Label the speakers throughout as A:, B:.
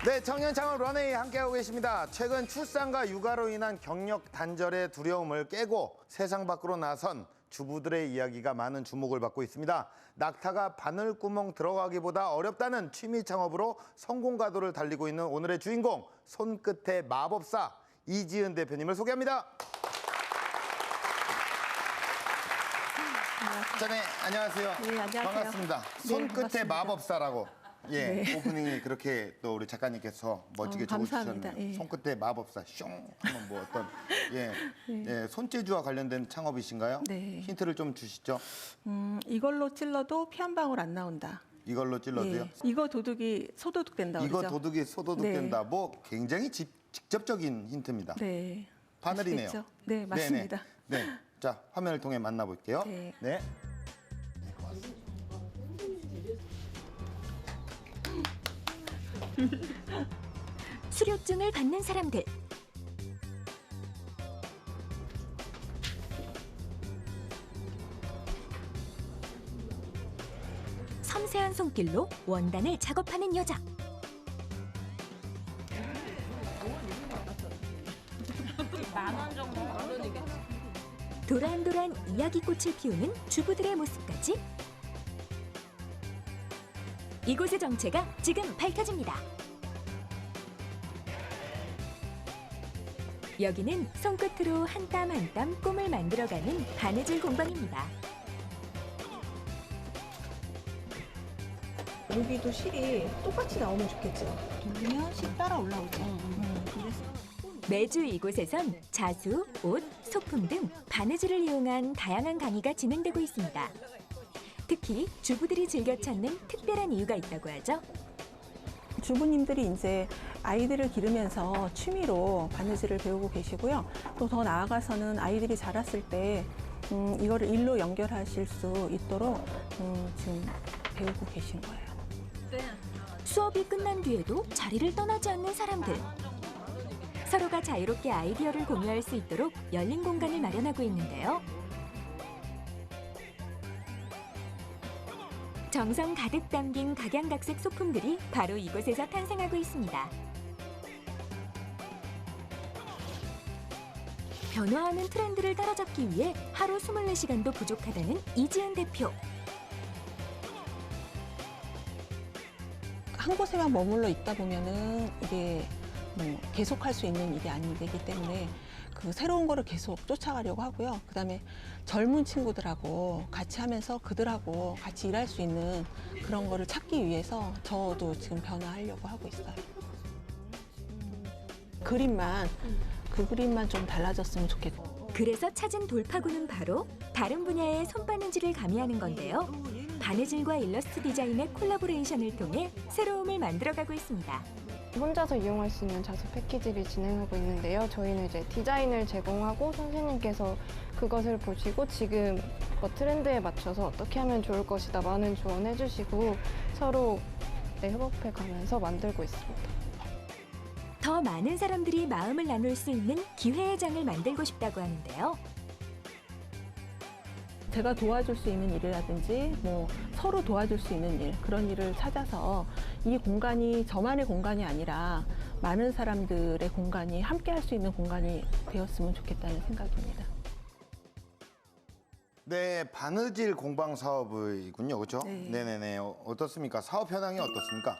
A: 네, 청년 창업 런웨이 함께하고 계십니다. 최근 출산과 육아로 인한 경력 단절의 두려움을 깨고 세상 밖으로 나선 주부들의 이야기가 많은 주목을 받고 있습니다. 낙타가 바늘구멍 들어가기보다 어렵다는 취미 창업으로 성공 가도를 달리고 있는 오늘의 주인공, 손끝의 마법사 이지은 대표님을 소개합니다. 네, 안녕하세요.
B: 네, 안녕하세요.
A: 반갑습니다.
B: 네,
A: 손끝의
B: 반갑습니다.
A: 마법사라고. 예,
B: 네.
A: 오프닝이 그렇게 또 우리 작가님께서 멋지게
B: 감사합니다.
A: 적어주셨네요.
B: 예.
A: 손끝의 마법사, 숑 하면 뭐 어떤 예, 손재주와 관련된 창업이신가요?
B: 네.
A: 힌트를 좀 주시죠.
B: 이걸로 찔러도 피 한 방울 안 나온다.
A: 이걸로 찔러도요?
B: 예. 이거 도둑이 소도둑 된다.
A: 이거
B: 그러죠?
A: 도둑이 소도둑
B: 네.
A: 된다. 뭐 굉장히 직접적인 힌트입니다.
B: 네.
A: 바늘이네요.
B: 아시겠죠? 네, 맞습니다.
A: 네, 네. 자, 화면을 통해 만나볼게요.
B: 네.
A: 네.
C: 수료증을 받는 사람들. 섬세한 손길로 원단을 작업하는 여자. 도란도란 이야기꽃을 피우는 주부들의 모습까지. 이곳의 정체가 지금 밝혀집니다. 여기는 손끝으로 한 땀 한 땀 꿈을 만들어가는 바느질 공방입니다.
B: 여기도 실이 똑같이 나오면 좋겠죠. 돌리면 실 따라 올라오죠. 그래서
C: 매주 이곳에선 자수, 옷, 소품 등 바느질을 이용한 다양한 강의가 진행되고 있습니다. 특히 주부들이 즐겨 찾는 특별한 이유가 있다고 하죠.
B: 주부님들이 이제 아이들을 기르면서 취미로 바느질을 배우고 계시고요. 또 더 나아가서는 아이들이 자랐을 때 이거를 일로 연결하실 수 있도록 지금 배우고 계신 거예요.
C: 수업이 끝난 뒤에도 자리를 떠나지 않는 사람들. 서로가 자유롭게 아이디어를 공유할 수 있도록 열린 공간을 마련하고 있는데요. 정성 가득 담긴 각양각색 소품들이 바로 이곳에서 탄생하고 있습니다. 변화하는 트렌드를 따라잡기 위해 하루 24시간도 부족하다는 이지은 대표.
B: 한 곳에만 머물러 있다 보면은 이게 뭐 계속할 수 있는 일이 아니기 때문에 그 새로운 거를 계속 쫓아가려고 하고요. 그다음에 젊은 친구들하고 같이 하면서 그들하고 같이 일할 수 있는 그런 거를 찾기 위해서 저도 지금 변화하려고 하고 있어요. 그 그림만 좀 달라졌으면 좋겠고.
C: 그래서 찾은 돌파구는 바로 다른 분야의 손바느질을 가미하는 건데요. 바느질과 일러스트 디자인의 콜라보레이션을 통해 새로움을 만들어가고 있습니다.
D: 혼자서 이용할 수 있는 자수 패키지를 진행하고 있는데요. 저희는 이제 디자인을 제공하고 선생님께서 그것을 보시고 지금 트렌드에 맞춰서 어떻게 하면 좋을 것이다 많은 조언해 주시고 서로 협업해 가면서 만들고 있습니다.
C: 더 많은 사람들이 마음을 나눌 수 있는 기회의 장을 만들고 싶다고 하는데요.
B: 제가 도와줄 수 있는 일이라든지 뭐 서로 도와줄 수 있는 일, 그런 일을 찾아서 이 공간이 저만의 공간이 아니라 많은 사람들의 공간이 함께 할 수 있는 공간이 되었으면 좋겠다는 생각입니다.
A: 네, 바느질 공방 사업이군요. 그렇죠?
B: 네.
A: 네네네. 어떻습니까? 사업 현황이 어떻습니까?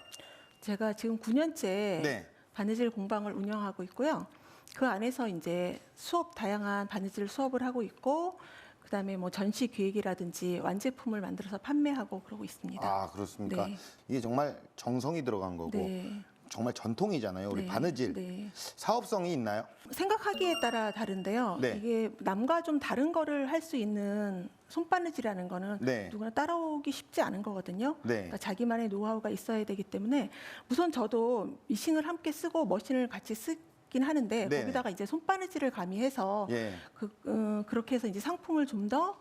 B: 제가 지금 9년째
A: 네.
B: 바느질 공방을 운영하고 있고요. 그 안에서 이제 다양한 바느질 수업을 하고 있고, 그다음에 뭐 전시 기획이라든지 완제품을 만들어서 판매하고 그러고 있습니다.
A: 아, 그렇습니까?
B: 네.
A: 이게 정말 정성이 들어간 거고
B: 네.
A: 정말 전통이잖아요. 우리
B: 네.
A: 바느질.
B: 네.
A: 사업성이 있나요?
B: 생각하기에 따라 다른데요.
A: 네.
B: 이게 남과 좀 다른 거를 할 수 있는 손바느질이라는 거는
A: 네.
B: 누구나 따라오기 쉽지 않은 거거든요.
A: 네.
B: 그러니까 자기만의 노하우가 있어야 되기 때문에 우선 저도 미싱을 함께 쓰고 머신을 같이 쓰긴 하는데
A: 네.
B: 거기다가 이제 손바느질을 가미해서
A: 예.
B: 그렇게 해서 이제 상품을 좀 더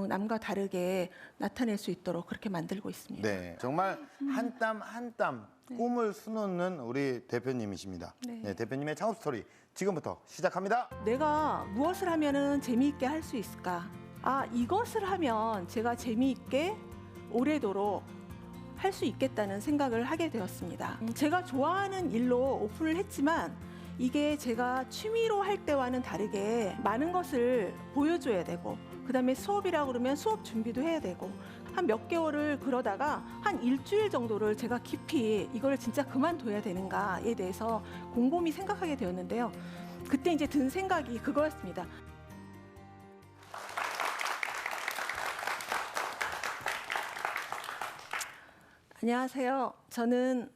B: 남과 다르게 나타낼 수 있도록 그렇게 만들고 있습니다.
A: 네. 정말 한 땀 한 땀 꿈을 수놓는 우리 대표님이십니다.
B: 네.
A: 네, 대표님의 창업 스토리 지금부터 시작합니다.
B: 내가 무엇을 하면은 재미있게 할 수 있을까? 아, 이것을 하면 제가 재미있게 오래도록 할 수 있겠다는 생각을 하게 되었습니다. 제가 좋아하는 일로 오픈을 했지만 이게 제가 취미로 할 때와는 다르게 많은 것을 보여줘야 되고 그다음에 수업이라고 그러면 수업 준비도 해야 되고 한 몇 개월을 그러다가 한 일주일 정도를 제가 깊이 이걸 진짜 그만둬야 되는가에 대해서 곰곰이 생각하게 되었는데요. 그때 이제 든 생각이 그거였습니다. 안녕하세요. 저는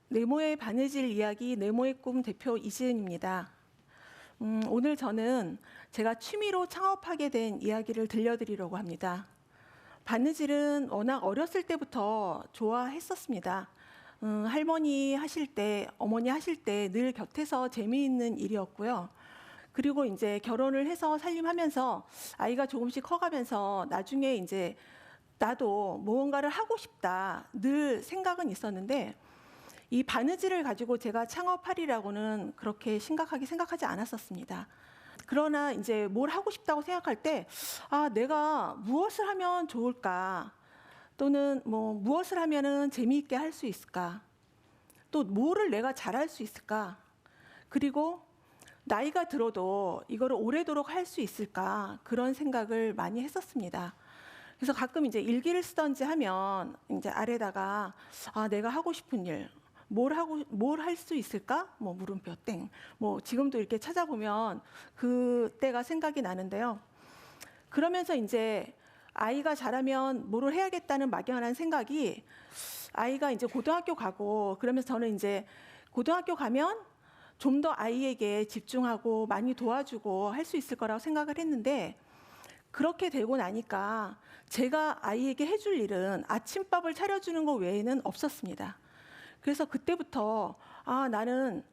B: 네모의 바느질 이야기 네모의 꿈 대표 이지은입니다. 오늘 저는 제가 취미로 창업하게 된 이야기를 들려드리려고 합니다. 바느질은 워낙 어렸을 때부터 좋아했었습니다. 할머니 하실 때, 어머니 하실 때 늘 곁에서 재미있는 일이었고요. 그리고 이제 결혼을 해서 살림하면서 아이가 조금씩 커가면서 나중에 이제 나도 무언가를 하고 싶다 늘 생각은 있었는데 이 바느질을 가지고 제가 창업하리라고는 그렇게 심각하게 생각하지 않았었습니다. 그러나 이제 뭘 하고 싶다고 생각할 때 내가 무엇을 하면 좋을까? 또는 뭐 무엇을 하면은 재미있게 할 수 있을까? 또 뭐를 내가 잘할 수 있을까? 그리고 나이가 들어도 이거를 오래도록 할 수 있을까? 그런 생각을 많이 했었습니다. 그래서 가끔 이제 일기를 쓰던지 하면 이제 아래다가 내가 하고 싶은 일, 뭘 할 수 있을까? 뭐 물음표 땡. 뭐 지금도 이렇게 찾아보면 그때가 생각이 나는데요. 그러면서 이제 아이가 자라면 뭐를 해야겠다는 막연한 생각이 아이가 이제 고등학교 가고 그러면서 저는 이제 고등학교 가면 좀 더 아이에게 집중하고 많이 도와주고 할 수 있을 거라고 생각을 했는데 그렇게 되고 나니까 제가 아이에게 해줄 일은 아침밥을 차려주는 것 외에는 없었습니다. 그래서 그때부터 나는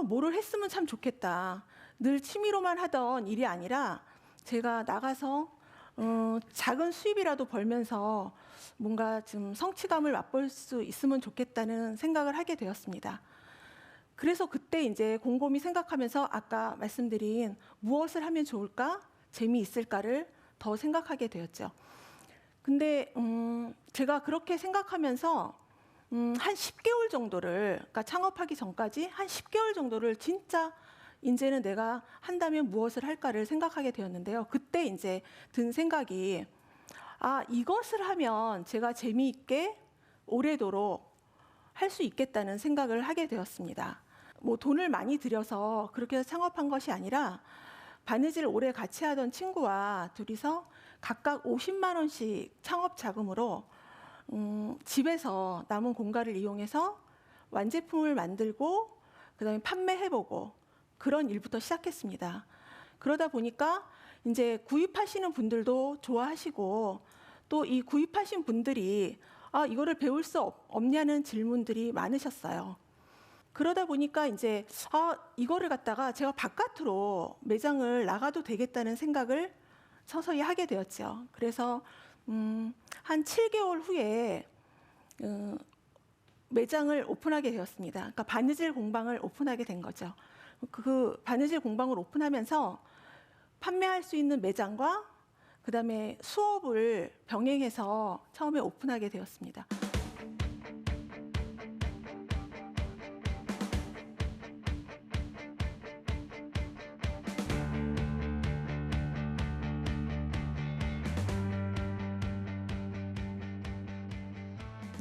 B: 뭐를 했으면 참 좋겠다. 늘 취미로만 하던 일이 아니라 제가 나가서 작은 수입이라도 벌면서 뭔가 좀 성취감을 맛볼 수 있으면 좋겠다는 생각을 하게 되었습니다. 그래서 그때 이제 곰곰이 생각하면서 아까 말씀드린 무엇을 하면 좋을까, 재미있을까를 더 생각하게 되었죠. 근데 제가 그렇게 생각하면서 한 10개월 정도를, 그러니까 창업하기 전까지 한 10개월 정도를 진짜 이제는 내가 한다면 무엇을 할까를 생각하게 되었는데요. 그때 이제 든 생각이 이것을 하면 제가 재미있게 오래도록 할 수 있겠다는 생각을 하게 되었습니다. 뭐 돈을 많이 들여서 그렇게 해서 창업한 것이 아니라 바느질 오래 같이 하던 친구와 둘이서 각각 50만 원씩 창업 자금으로 집에서 남은 공간을 이용해서 완제품을 만들고 그다음에 판매해보고 그런 일부터 시작했습니다. 그러다 보니까 이제 구입하시는 분들도 좋아하시고 또 이 구입하신 분들이 이거를 배울 수 없냐는 질문들이 많으셨어요. 그러다 보니까 이제 이거를 갖다가 제가 바깥으로 매장을 나가도 되겠다는 생각을 서서히 하게 되었죠. 그래서 한 7개월 후에 매장을 오픈하게 되었습니다. 그러니까 바느질 공방을 오픈하게 된 거죠. 그 바느질 공방을 오픈하면서 판매할 수 있는 매장과 그다음에 수업을 병행해서 처음에 오픈하게 되었습니다.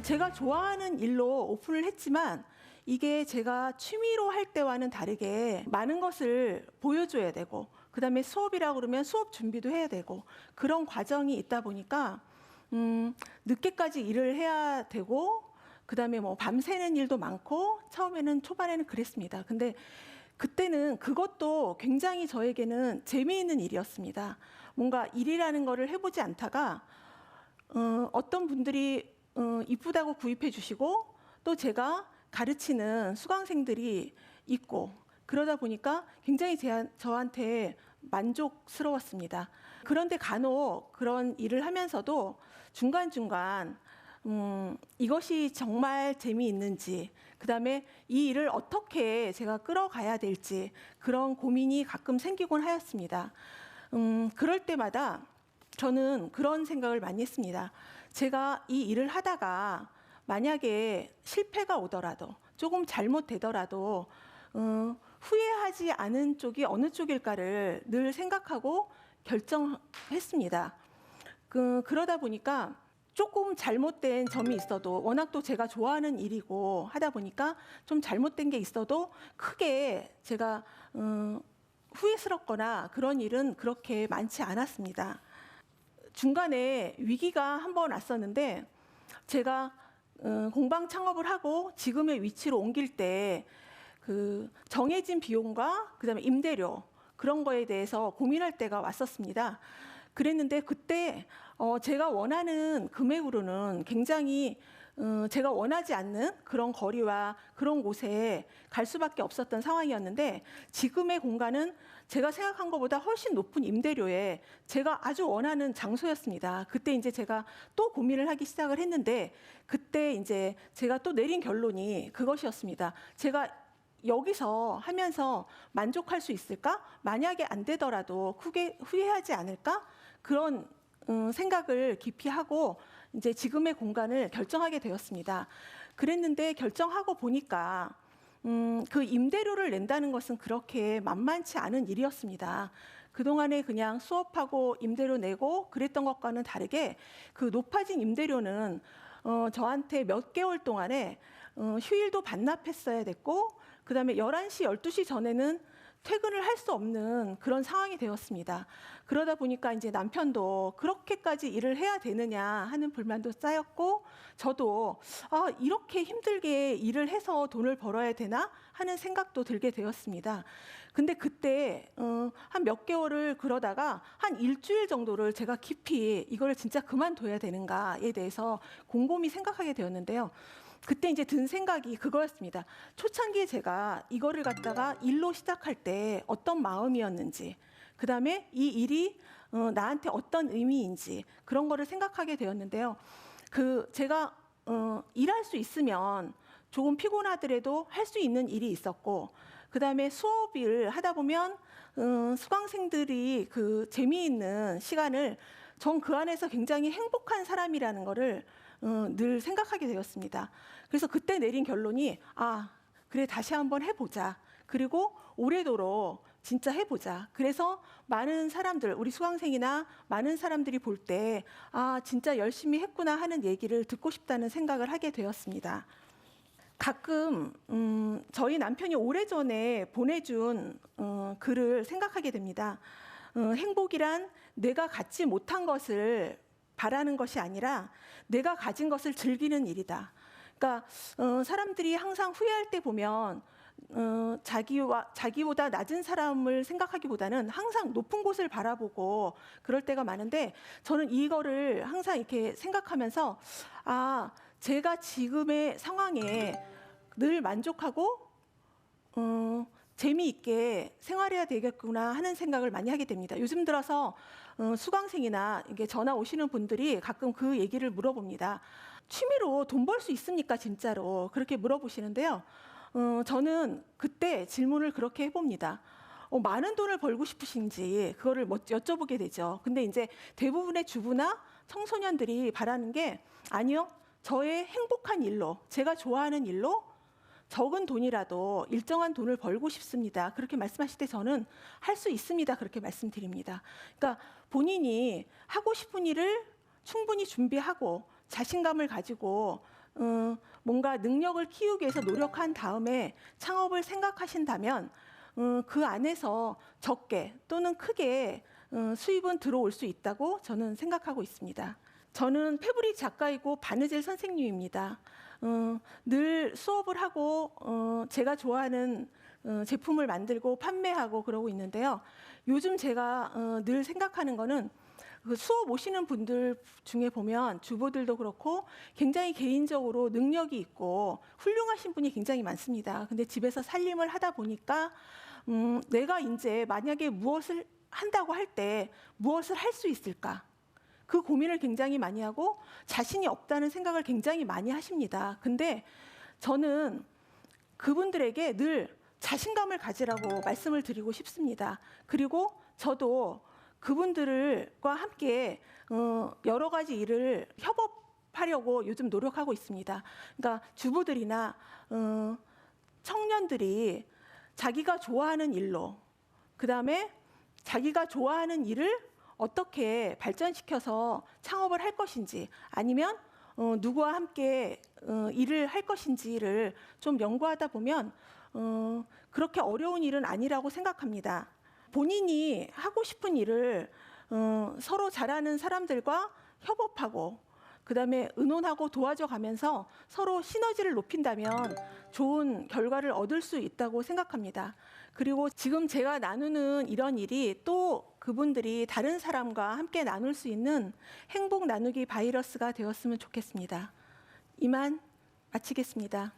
B: 제가 좋아하는 일로 오픈을 했지만 이게 제가 취미로 할 때와는 다르게 많은 것을 보여줘야 되고 그다음에 수업이라고 그러면 수업 준비도 해야 되고 그런 과정이 있다 보니까 늦게까지 일을 해야 되고 그다음에 뭐 밤새는 일도 많고 초반에는 그랬습니다. 근데 그때는 그것도 굉장히 저에게는 재미있는 일이었습니다. 뭔가 일이라는 거를 해보지 않다가 어떤 분들이 이쁘다고 구입해 주시고 또 제가 가르치는 수강생들이 있고 그러다 보니까 굉장히 저한테 만족스러웠습니다. 그런데 간혹 그런 일을 하면서도 중간중간 이것이 정말 재미있는지 그다음에 이 일을 어떻게 제가 끌어가야 될지 그런 고민이 가끔 생기곤 하였습니다. 그럴 때마다 저는 그런 생각을 많이 했습니다. 제가 이 일을 하다가 만약에 실패가 오더라도 조금 잘못되더라도 후회하지 않은 쪽이 어느 쪽일까를 늘 생각하고 결정했습니다. 그러다 보니까 조금 잘못된 점이 있어도 워낙 또 제가 좋아하는 일이고 하다 보니까 좀 잘못된 게 있어도 크게 제가 후회스럽거나 그런 일은 그렇게 많지 않았습니다. 중간에 위기가 한 번 왔었는데 제가 공방 창업을 하고 지금의 위치로 옮길 때 그 정해진 비용과 그다음에 임대료 그런 거에 대해서 고민할 때가 왔었습니다. 그랬는데 그때 제가 원하는 금액으로는 굉장히 제가 원하지 않는 그런 거리와 그런 곳에 갈 수밖에 없었던 상황이었는데 지금의 공간은 제가 생각한 것보다 훨씬 높은 임대료에 제가 아주 원하는 장소였습니다. 그때 이제 제가 또 고민을 하기 시작을 했는데 그때 이제 제가 또 내린 결론이 그것이었습니다. 제가 여기서 하면서 만족할 수 있을까? 만약에 안 되더라도 크게 후회하지 않을까? 그런 생각을 깊이 하고 이제 지금의 공간을 결정하게 되었습니다. 그랬는데 결정하고 보니까 그 임대료를 낸다는 것은 그렇게 만만치 않은 일이었습니다. 그동안에 그냥 수업하고 임대료 내고 그랬던 것과는 다르게 그 높아진 임대료는 저한테 몇 개월 동안에 휴일도 반납했어야 됐고 그다음에 11시, 12시 전에는 퇴근을 할 수 없는 그런 상황이 되었습니다. 그러다 보니까 이제 남편도 그렇게까지 일을 해야 되느냐 하는 불만도 쌓였고 저도 이렇게 힘들게 일을 해서 돈을 벌어야 되나 하는 생각도 들게 되었습니다. 근데 그때 한 몇 개월을 그러다가 한 일주일 정도를 제가 깊이 이걸 진짜 그만둬야 되는가에 대해서 곰곰이 생각하게 되었는데요. 그때 이제 든 생각이 그거였습니다. 초창기에 제가 이거를 갖다가 일로 시작할 때 어떤 마음이었는지, 그 다음에 이 일이 나한테 어떤 의미인지 그런 거를 생각하게 되었는데요. 제가 일할 수 있으면 조금 피곤하더라도 할 수 있는 일이 있었고, 그 다음에 수업을 하다 보면 수강생들이 그 재미있는 시간을 전 그 안에서 굉장히 행복한 사람이라는 거를 늘 생각하게 되었습니다. 그래서 그때 내린 결론이 그래 다시 한번 해보자. 그리고 오래도록 진짜 해보자. 그래서 많은 사람들, 우리 수강생이나 많은 사람들이 볼 때 진짜 열심히 했구나 하는 얘기를 듣고 싶다는 생각을 하게 되었습니다. 가끔 저희 남편이 오래전에 보내준 글을 생각하게 됩니다. 행복이란 내가 갖지 못한 것을 바라는 것이 아니라 내가 가진 것을 즐기는 일이다. 그러니까 사람들이 항상 후회할 때 보면 자기보다 낮은 사람을 생각하기보다는 항상 높은 곳을 바라보고 그럴 때가 많은데 저는 이거를 항상 이렇게 생각하면서 제가 지금의 상황에 늘 만족하고 재미있게 생활해야 되겠구나 하는 생각을 많이 하게 됩니다. 요즘 들어서 수강생이나 이게 전화 오시는 분들이 가끔 그 얘기를 물어봅니다. 취미로 돈 벌 수 있습니까, 진짜로? 그렇게 물어보시는데요. 저는 그때 질문을 그렇게 해봅니다. 많은 돈을 벌고 싶으신지 그거를 여쭤보게 되죠. 근데 이제 대부분의 주부나 청소년들이 바라는 게 아니요, 저의 행복한 일로, 제가 좋아하는 일로 적은 돈이라도 일정한 돈을 벌고 싶습니다. 그렇게 말씀하실 때 저는 할 수 있습니다. 그렇게 말씀드립니다. 그러니까 본인이 하고 싶은 일을 충분히 준비하고 자신감을 가지고 뭔가 능력을 키우기 위해서 노력한 다음에 창업을 생각하신다면 그 안에서 적게 또는 크게 수입은 들어올 수 있다고 저는 생각하고 있습니다. 저는 패브릭 작가이고 바느질 선생님입니다. 늘 수업을 하고 제가 좋아하는 제품을 만들고 판매하고 그러고 있는데요. 요즘 제가 늘 생각하는 거는 그 수업 오시는 분들 중에 보면 주부들도 그렇고 굉장히 개인적으로 능력이 있고 훌륭하신 분이 굉장히 많습니다. 근데 집에서 살림을 하다 보니까 내가 이제 만약에 무엇을 한다고 할 때 무엇을 할 수 있을까? 그 고민을 굉장히 많이 하고 자신이 없다는 생각을 굉장히 많이 하십니다. 근데 저는 그분들에게 늘 자신감을 가지라고 말씀을 드리고 싶습니다. 그리고 저도 그분들과 함께 여러 가지 일을 협업할 하려고 요즘 노력하고 있습니다. 그러니까 주부들이나 청년들이 자기가 좋아하는 일로, 그다음에 자기가 좋아하는 일을 어떻게 발전시켜서 창업을 할 것인지, 아니면 누구와 함께 일을 할 것인지를 좀 연구하다 보면 그렇게 어려운 일은 아니라고 생각합니다. 본인이 하고 싶은 일을 서로 잘하는 사람들과 협업하고, 그다음에 의논하고 도와줘 가면서 서로 시너지를 높인다면 좋은 결과를 얻을 수 있다고 생각합니다. 그리고 지금 제가 나누는 이런 일이 또 그분들이 다른 사람과 함께 나눌 수 있는 행복 나누기 바이러스가 되었으면 좋겠습니다. 이만 마치겠습니다.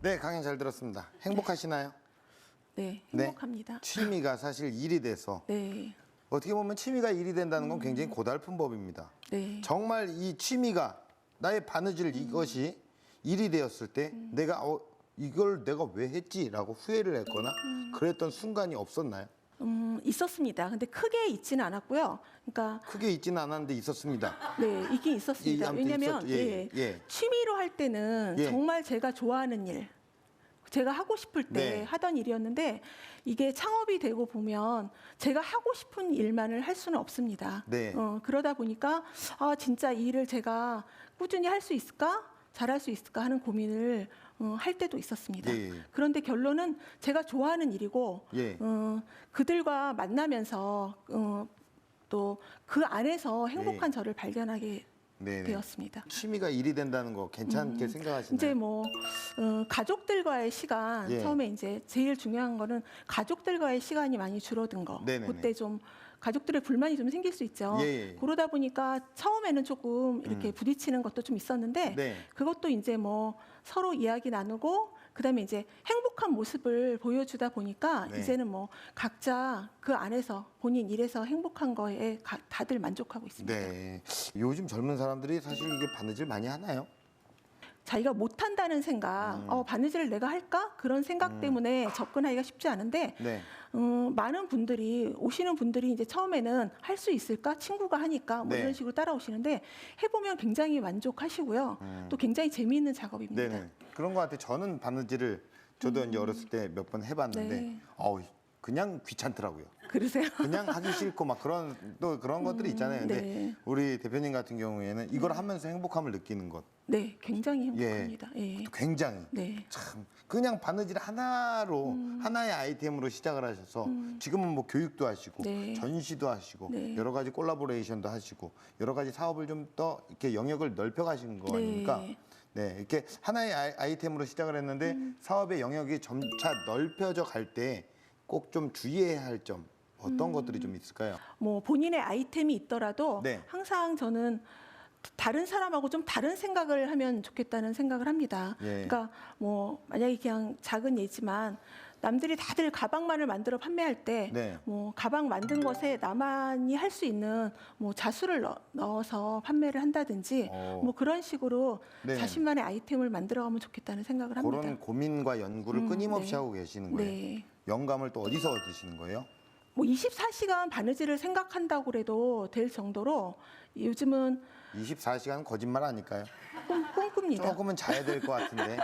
A: 네, 강연 잘 들었습니다. 행복하시나요?
B: 네,
A: 네.
B: 행복합니다.
A: 취미가 사실 일이 돼서
B: 네,
A: 어떻게 보면 취미가 일이 된다는 건 굉장히 고달픈 법입니다.
B: 네,
A: 정말 이 취미가 나의 바느질 이것이 일이 되었을 때 내가 이걸 내가 왜 했지라고 후회를 했거나 그랬던 순간이 없었나요?
B: 있었습니다. 근데 크게 있지는 않았고요. 그러니까
A: 크게 있지는 않았는데 있었습니다.
B: 네, 있긴 있었습니다.
A: 예, 아무튼
B: 왜냐하면
A: 있었죠. 예.
B: 취미로 할 때는
A: 예.
B: 정말 제가 좋아하는 일, 제가 하고 싶을 때
A: 네.
B: 하던 일이었는데, 이게 창업이 되고 보면 제가 하고 싶은 일만을 할 수는 없습니다.
A: 네.
B: 그러다 보니까 진짜 이 일을 제가 꾸준히 할 수 있을까? 잘할 수 있을까 하는 고민을 할 때도 있었습니다.
A: 예.
B: 그런데 결론은 제가 좋아하는 일이고,
A: 예.
B: 그들과 만나면서 또 그 안에서 행복한
A: 예.
B: 저를 발견하게
A: 네네.
B: 되었습니다.
A: 취미가 일이 된다는 거 괜찮게 생각하시나요?
B: 이제 뭐 가족들과의 시간,
A: 예.
B: 처음에 이제 제일 중요한 거는 가족들과의 시간이 많이 줄어든 거.
A: 네네네.
B: 그때 좀 가족들의 불만이 좀 생길 수 있죠.
A: 예.
B: 그러다 보니까 처음에는 조금 이렇게 부딪히는 것도 좀 있었는데,
A: 네.
B: 그것도 이제 뭐 서로 이야기 나누고, 그다음에 이제 행복한 모습을 보여주다 보니까
A: 네.
B: 이제는 뭐 각자 그 안에서 본인 일에서 행복한 거에 다들 만족하고 있습니다.
A: 네. 요즘 젊은 사람들이 사실 이게 바느질 많이 하나요?
B: 자기가 못한다는 생각, 바느질을 내가 할까? 그런 생각 때문에 접근하기가 쉽지 않은데,
A: 네.
B: 많은 분들이, 오시는 분들이 이제 처음에는 할 수 있을까? 친구가 하니까 뭐
A: 네.
B: 이런 식으로 따라오시는데, 해보면 굉장히 만족하시고요. 또 굉장히 재미있는 작업입니다.
A: 네네. 그런 것 같아요. 저는 바느질을 저도 이제 어렸을 때 몇 번 해봤는데,
B: 네.
A: 그냥 귀찮더라고요.
B: 그러세요?
A: 그냥 하기 싫고 막 그런 것들이 있잖아요. 근데
B: 네.
A: 우리 대표님 같은 경우에는 이걸 하면서 행복함을 느끼는 것
B: 네, 굉장히 행복합니다. 예.
A: 굉장히
B: 네.
A: 참 그냥 바느질 하나로 하나의 아이템으로 시작을 하셔서 지금은 뭐 교육도 하시고
B: 네.
A: 전시도 하시고
B: 네.
A: 여러 가지 콜라보레이션도 하시고 여러 가지 사업을 좀 더 이렇게 영역을 넓혀 가신 거 아닙니까? 네, 이렇게 하나의 아이템으로 시작을 했는데 사업의 영역이 점차 넓혀져 갈 때 꼭 좀 주의해야 할 점 어떤 것들이 좀 있을까요?
B: 뭐 본인의 아이템이 있더라도
A: 네.
B: 항상 저는 다른 사람하고 좀 다른 생각을 하면 좋겠다는 생각을 합니다.
A: 예.
B: 그러니까 뭐 만약에 그냥 작은 예지만 남들이 다들 가방만을 만들어 판매할 때
A: 네.
B: 뭐 가방 만든 것에 나만이 할 수 있는 뭐 자수를 넣어서 판매를 한다든지 뭐 그런 식으로
A: 네.
B: 자신만의 아이템을 만들어가면 좋겠다는 생각을 합니다.
A: 그런 고민과 연구를 끊임없이
B: 네.
A: 하고 계시는 거예요.
B: 네.
A: 영감을 또 어디서 얻으시는 거예요?
B: 뭐 24시간 바느질을 생각한다고 그래도 될 정도로 요즘은
A: 24시간 거짓말 아닐까요?
B: 꿈꿉니다.
A: 조금은 자야 될 것 같은데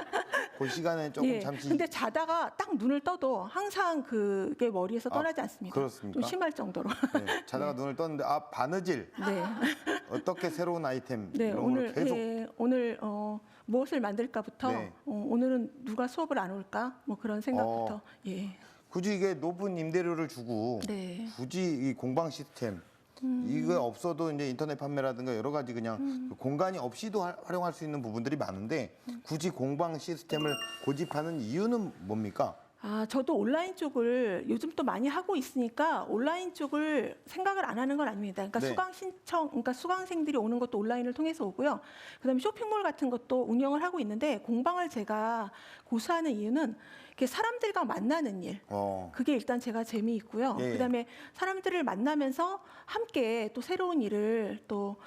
A: 그 시간에 조금
B: 예.
A: 잠시
B: 근데 자다가 딱 눈을 떠도 항상 그게 머리에서 떠나지 않습니다.
A: 그렇습니까?
B: 좀 심할 정도로.
A: 네, 자다가 눈을 떴는데 바느질
B: 네.
A: 어떻게 새로운 아이템
B: 네.
A: 이런
B: 오늘
A: 걸 계속
B: 오늘 무엇을 만들까부터
A: 네.
B: 오늘은 누가 수업을 안 올까? 뭐 그런 생각부터. 예.
A: 굳이 이게 높은 임대료를 주고
B: 네.
A: 굳이 이 공방 시스템 이거 없어도 이제 인터넷 판매라든가 여러 가지 그냥 공간이 없이도 활용할 수 있는 부분들이 많은데 굳이 공방 시스템을 고집하는 이유는 뭡니까?
B: 저도 온라인 쪽을 요즘 또 많이 하고 있으니까 온라인 쪽을 생각을 안 하는 건 아닙니다. 그러니까
A: 네.
B: 수강 신청, 그러니까 수강생들이 오는 것도 온라인을 통해서 오고요. 그다음에 쇼핑몰 같은 것도 운영을 하고 있는데 공방을 제가 고수하는 이유는 이렇게 사람들과 만나는 일. 그게 일단 제가 재미있고요.
A: 예.
B: 그다음에 사람들을 만나면서 함께 또 새로운 일을 또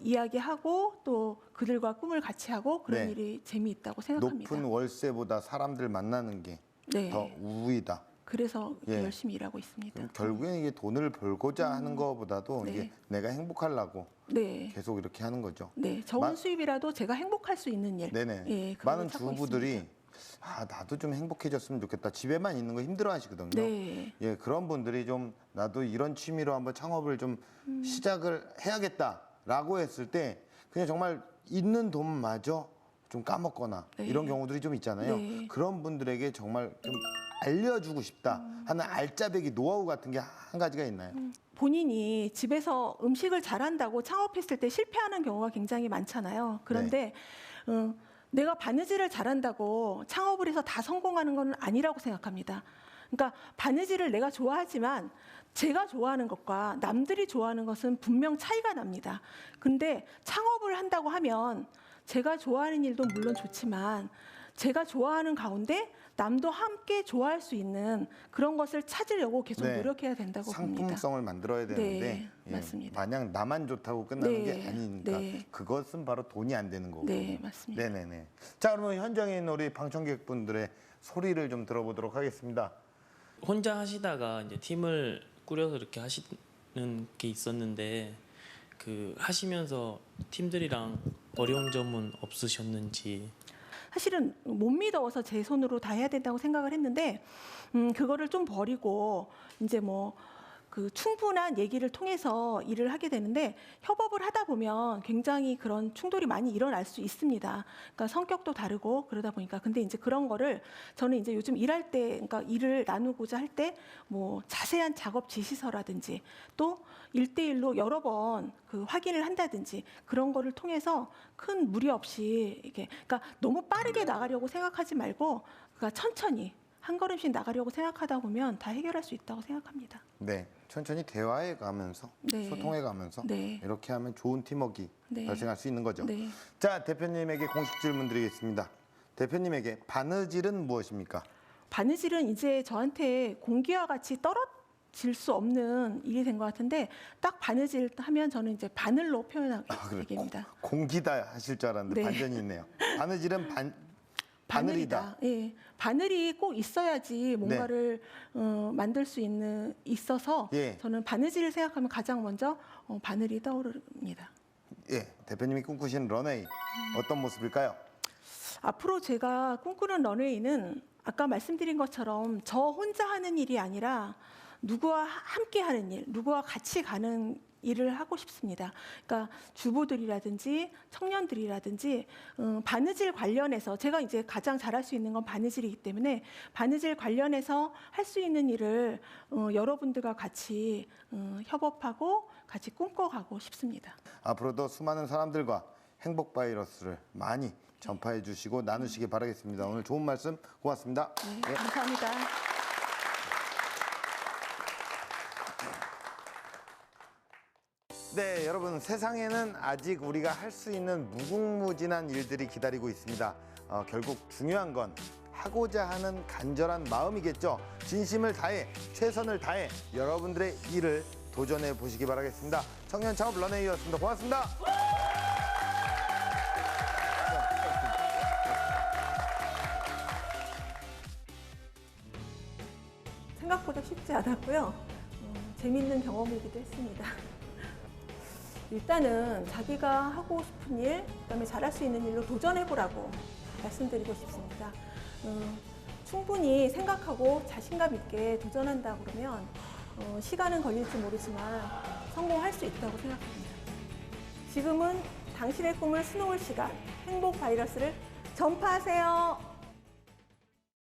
B: 이야기하고 또 그들과 꿈을 같이 하고 그런
A: 네.
B: 일이 재미있다고 생각합니다.
A: 높은 월세보다 사람들 만나는 게 더
B: 네.
A: 우위다.
B: 그래서
A: 예.
B: 열심히 일하고 있습니다.
A: 그럼 결국엔 이게 돈을 벌고자 하는 것보다도
B: 네.
A: 이게 내가 행복하려고
B: 네.
A: 계속 이렇게 하는 거죠.
B: 네, 적은 수입이라도 제가 행복할 수 있는 일.
A: 네네.
B: 예, 그걸
A: 많은
B: 찾고
A: 주부들이
B: 있습니다.
A: 나도 좀 행복해졌으면 좋겠다. 집에만 있는 거 힘들어 하시거든요.
B: 네.
A: 예, 그런 분들이 좀 나도 이런 취미로 한번 창업을 좀 시작을 해야겠다라고 했을 때 그냥 정말 있는 돈마저 좀 까먹거나
B: 네.
A: 이런 경우들이 좀 있잖아요.
B: 네.
A: 그런 분들에게 정말 좀 알려주고 싶다 하는 알짜배기 노하우 같은 게 한 가지가 있나요?
B: 본인이 집에서 음식을 잘한다고 창업했을 때 실패하는 경우가 굉장히 많잖아요. 그런데 내가 바느질을 잘한다고 창업을 해서 다 성공하는 건 아니라고 생각합니다. 그러니까 바느질을 내가 좋아하지만 제가 좋아하는 것과 남들이 좋아하는 것은 분명 차이가 납니다. 근데 창업을 한다고 하면 제가 좋아하는 일도 물론 좋지만 제가 좋아하는 가운데 남도 함께 좋아할 수 있는 그런 것을 찾으려고 계속
A: 네.
B: 노력해야 된다고 봅니다.
A: 상품성을 만들어야 되는데
B: 네, 맞습니다.
A: 마냥 나만 좋다고 끝나는
B: 네,
A: 게 아니니까
B: 네.
A: 그것은 바로 돈이 안 되는 거고.
B: 네, 맞습니다.
A: 네네네. 자, 그러면 현장에 있는 우리 방청객분들의 소리를 좀 들어보도록 하겠습니다.
E: 혼자 하시다가 이제 팀을 꾸려서 이렇게 하시는 게 있었는데 그 하시면서 팀들이랑 어려운 점은 없으셨는지.
B: 사실은 못 믿어서 제 손으로 다 해야 된다고 생각을 했는데 그거를 좀 버리고 이제 뭐 그 충분한 얘기를 통해서 일을 하게 되는데 협업을 하다 보면 굉장히 그런 충돌이 많이 일어날 수 있습니다. 그러니까 성격도 다르고 그러다 보니까 근데 이제 그런 거를 저는 이제 요즘 일할 때 그러니까 일을 나누고자 할 때 뭐 자세한 작업 지시서라든지 또 1대1로 여러 번 그 확인을 한다든지 그런 거를 통해서 큰 무리 없이 이게 그러니까 너무 빠르게 나가려고 생각하지 말고 그러니까 천천히 한 걸음씩 나가려고 생각하다 보면 다 해결할 수 있다고 생각합니다.
A: 네, 천천히 대화해 가면서
B: 네.
A: 소통해 가면서
B: 네.
A: 이렇게 하면 좋은 팀워크
B: 네.
A: 발생할 수 있는 거죠.
B: 네.
A: 자, 대표님에게 공식 질문 드리겠습니다. 대표님에게 바느질은 무엇입니까?
B: 바느질은 이제 저한테 공기와 같이 떨어질 수 없는 일이 된 것 같은데 딱 바느질 하면 저는 이제 바늘로 표현하게
A: 그래.
B: 됩니다.
A: 공기다 하실 줄 알았는데
B: 네.
A: 반전이 있네요. 바느질은 바늘이다.
B: 예, 바늘이 꼭 있어야지 뭔가를 만들 수 있어서
A: 예.
B: 저는 바느질을 생각하면 가장 먼저 바늘이 떠오릅니다.
A: 예, 대표님이 꿈꾸시는 런웨이 어떤 모습일까요?
B: 앞으로 제가 꿈꾸는 런웨이는 아까 말씀드린 것처럼 저 혼자 하는 일이 아니라 누구와 함께 하는 일, 누구와 같이 가는 일을 하고 싶습니다. 그러니까 주부들이라든지 청년들이라든지 바느질 관련해서 제가 이제 가장 잘할 수 있는 건 바느질이기 때문에 바느질 관련해서 할 수 있는 일을 여러분들과 같이 협업하고 같이 꿈꿔가고 싶습니다.
A: 앞으로도 수많은 사람들과 행복 바이러스를 많이 전파해 주시고 나누시기 바라겠습니다. 오늘 좋은 말씀 고맙습니다.
B: 네, 감사합니다.
A: 네, 여러분 세상에는 아직 우리가 할 수 있는 무궁무진한 일들이 기다리고 있습니다. 결국 중요한 건 하고자 하는 간절한 마음이겠죠. 진심을 다해 최선을 다해 여러분들의 일을 도전해 보시기 바라겠습니다. 청년 창업 런웨이였습니다. 고맙습니다.
B: 생각보다 쉽지 않았고요. 재밌는 경험이기도 했습니다. 일단은 자기가 하고 싶은 일, 그다음에 잘할 수 있는 일로 도전해보라고 말씀드리고 싶습니다. 충분히 생각하고 자신감 있게 도전한다 그러면 시간은 걸릴지 모르지만 성공할 수 있다고 생각합니다. 지금은 당신의 꿈을 수놓을 시간, 행복 바이러스를 전파하세요.